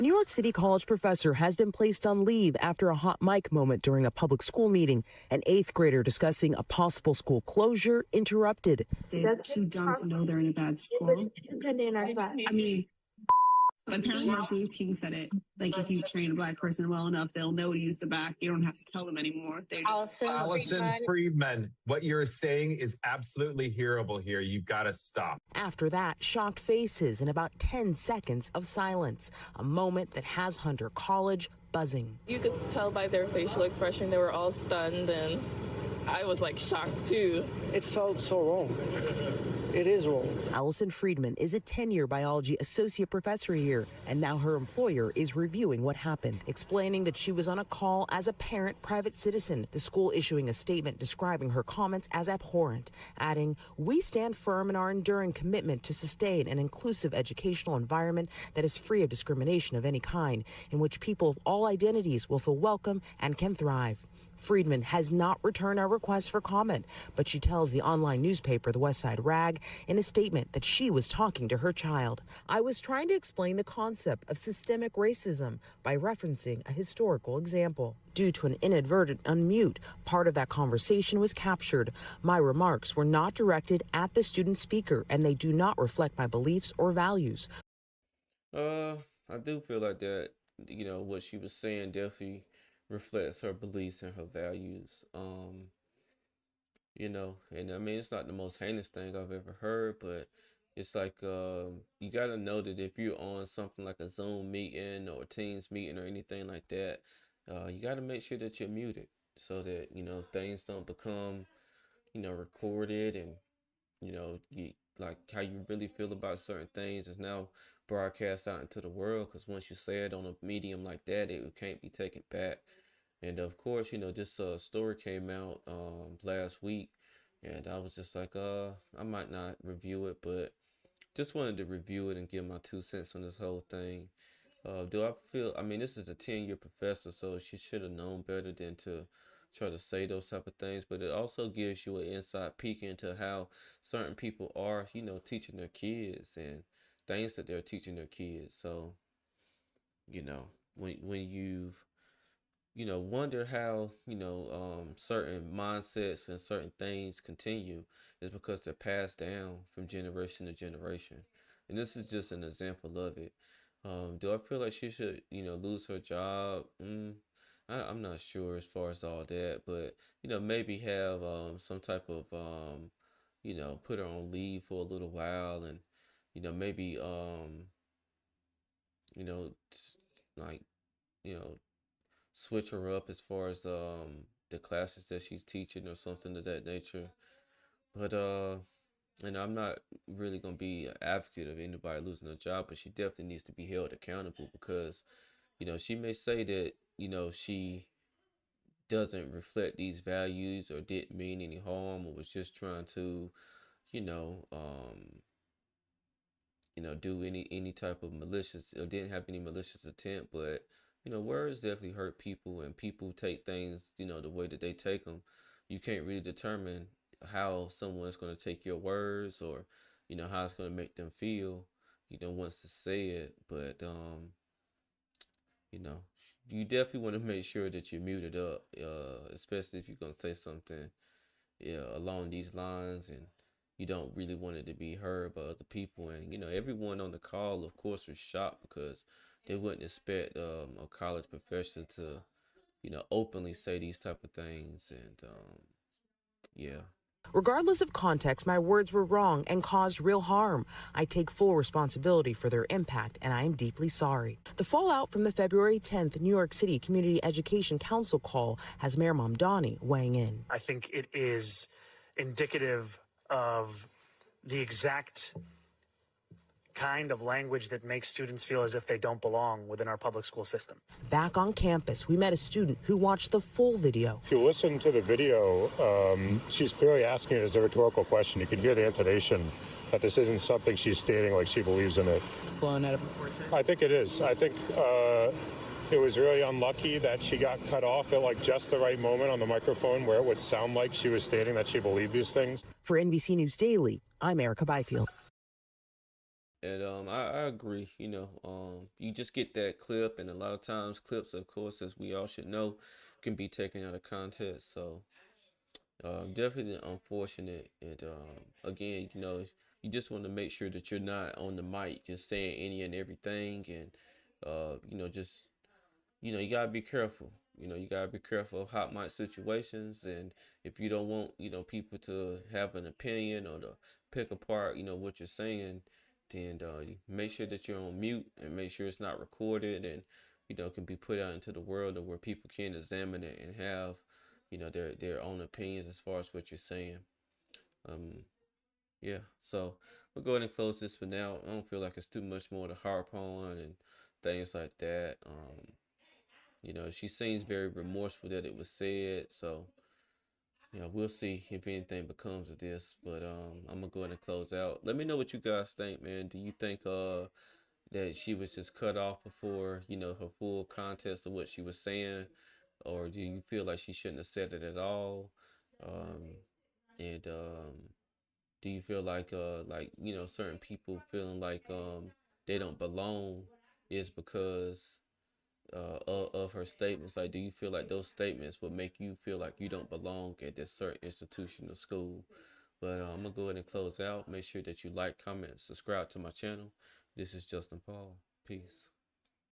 New York City college professor has been placed on leave after a hot mic moment during a public school meeting. An 8th grader discussing a possible school closure interrupted. They're too dumb to know they're in a bad school. I mean, apparently Martin Luther King said it. Like, if you train a black person well enough, they'll know to use the back. You don't have to tell them anymore. They just Allison Friedman, what you're saying is absolutely hearable here. You've got to stop. After that, shocked faces and about 10 seconds of silence, a moment that has Hunter College buzzing. You could tell by their facial expression they were all stunned, and I was like shocked too. It felt so wrong. It is wrong. Allison Friedman is a 10-year biology associate professor here, and now her employer is reviewing what happened, explaining that she was on a call as a parent private citizen, the school issuing a statement describing her comments as abhorrent, adding, "We stand firm in our enduring commitment to sustain an inclusive educational environment that is free of discrimination of any kind, in which people of all identities will feel welcome and can thrive." Friedman has not returned our request for comment, but she tells the online newspaper, the West Side Rag, in a statement that she was talking to her child. "I was trying to explain the concept of systemic racism by referencing a historical example. Due to an inadvertent unmute, part of that conversation was captured. My remarks were not directed at the student speaker, and they do not reflect my beliefs or values." I do feel like that, what she was saying definitely reflects her beliefs and her values. And I mean, it's not the most heinous thing I've ever heard, but it's like you got to know that if you're on something like a Zoom meeting or a Teams meeting or anything like that, you got to make sure that you're muted so that things don't become recorded, and you like how you really feel about certain things is now broadcast out into the world, because once you say it on a medium like that, it can't be taken back. And of course, this story came out last week, and I was just like, I might not review it, but just wanted to review it and give my 2 cents on this whole thing. I mean, this is a 10-year professor, so she should have known better than to try to say those type of things, but it also gives you an inside peek into how certain people are, teaching their kids and things that they're teaching their kids. So, when you've wonder how, certain mindsets and certain things continue is because they're passed down from generation to generation. And this is just an example of it. Do I feel like she should, lose her job? I'm not sure as far as all that, but, maybe have some type of, put her on leave for a little while, and, maybe, like, switch her up as far as the classes that she's teaching or something of that nature. But I'm not really gonna be an advocate of anybody losing their job, but she definitely needs to be held accountable, because she may say that she doesn't reflect these values or didn't mean any harm or was just trying to do any type of malicious, or didn't have any malicious intent, but words definitely hurt people, and people take things, the way that they take them. You can't really determine how someone's going to take your words, or, how it's going to make them feel, once to say it. But, you definitely want to make sure that you're muted up, especially if you're going to say something along these lines, and you don't really want it to be heard by other people. And, everyone on the call, of course, was shocked, because they wouldn't expect a college professor to, openly say these type of things. And, yeah. Regardless of context, my words were wrong and caused real harm. I take full responsibility for their impact, and I am deeply sorry. The fallout from the February 10th New York City Community Education Council call has Mayor Mamdani weighing in. I think it is indicative of the exact kind of language that makes students feel as if they don't belong within our public school system. Back on campus, we met a student who watched the full video. If you listen to the video, she's clearly asking it as a rhetorical question. You can hear the intonation that this isn't something she's stating like she believes in it. Blown out of proportion? I think it is. I think it was really unlucky that she got cut off at just the right moment on the microphone where it would sound like she was stating that she believed these things. For NBC News Daily, I'm Erica Byfield. And I agree. You just get that clip, and a lot of times clips, of course, as we all should know, can be taken out of context. So definitely unfortunate. And again, you just want to make sure that you're not on the mic just saying any and everything, and just you gotta be careful. You gotta be careful of hot mic situations, and if you don't want people to have an opinion or to pick apart what you're saying, then you make sure that you're on mute and make sure it's not recorded, and can be put out into the world where people can examine it and have their own opinions as far as what you're saying. Um, yeah, so we'll go ahead and close this for now. I don't feel like it's too much more to harp on and things like that. She seems very remorseful that it was said. So, we'll see if anything becomes of this. But I'm gonna go ahead and close out. Let me know what you guys think, man. Do you think that she was just cut off before her full context of what she was saying, or do you feel like she shouldn't have said it at all? Um, and do you feel like certain people feeling like they don't belong is because of her statements? Like, do you feel like those statements would make you feel like you don't belong at this certain institution or school? But I'm gonna go ahead and close out. Make sure that you like, comment, subscribe to my channel. This is Justin Paul. Peace.